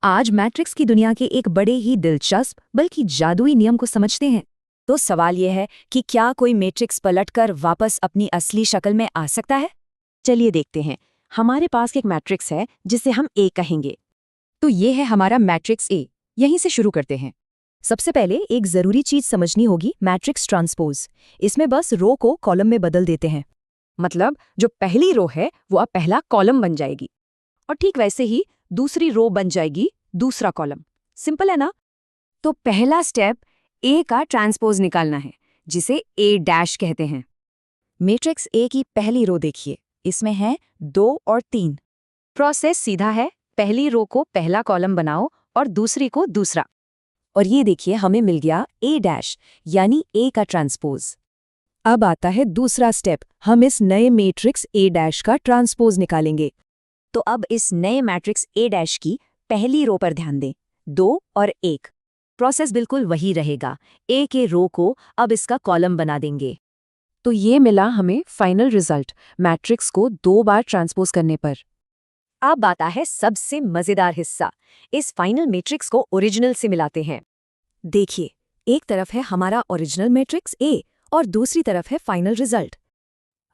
आज मैट्रिक्स की दुनिया के एक बड़े ही दिलचस्प बल्कि जादुई नियम को समझते हैं। तो सवाल यह है कि क्या कोई मैट्रिक्स पलटकर वापस अपनी असली शक्ल में आ सकता है? चलिए देखते हैं। हमारे पास एक मैट्रिक्स है जिसे हम ए कहेंगे। तो ये है हमारा मैट्रिक्स ए। यहीं से शुरू करते हैं। सबसे पहले एक जरूरी चीज समझनी होगी, मैट्रिक्स ट्रांसपोज। इसमें बस रो को कॉलम में बदल देते हैं। मतलब जो पहली रो है वो अब पहला कॉलम बन जाएगी, और ठीक वैसे ही दूसरी रो बन जाएगी दूसरा कॉलम। सिंपल है ना? तो पहला स्टेप ए का ट्रांसपोज निकालना है, जिसे ए डैश कहते हैं। मैट्रिक्स ए की पहली रो देखिए, इसमें है 2 और 3। प्रोसेस सीधा है, पहली रो को पहला कॉलम बनाओ और दूसरी को दूसरा। और ये देखिए, हमें मिल गया ए डैश, यानी ए का ट्रांसपोज। अब आता है दूसरा स्टेप, हम इस नए मैट्रिक्स ए डैश का ट्रांसपोज निकालेंगे। तो अब इस नए मैट्रिक्स ए डैश की पहली रो पर ध्यान दें, 2 और 1। प्रोसेस बिल्कुल वही रहेगा, ए के रो को अब इसका कॉलम बना देंगे। तो ये मिला हमें फाइनल रिजल्ट, मैट्रिक्स को 2 बार ट्रांसपोज करने पर। अब आता है सबसे मजेदार हिस्सा, इस फाइनल मैट्रिक्स को ओरिजिनल से मिलाते हैं। देखिए, एक तरफ है हमारा ओरिजिनल मैट्रिक्स ए और दूसरी तरफ है फाइनल रिजल्ट।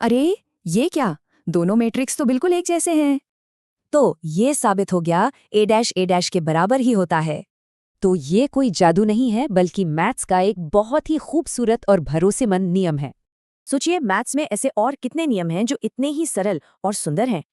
अरे ये क्या, दोनों मैट्रिक्स तो बिल्कुल एक जैसे हैं। तो ये साबित हो गया ए डैश के बराबर ही होता है। तो ये कोई जादू नहीं है, बल्कि मैथ्स का एक बहुत ही खूबसूरत और भरोसेमंद नियम है। सोचिए, मैथ्स में ऐसे और कितने नियम हैं जो इतने ही सरल और सुंदर हैं।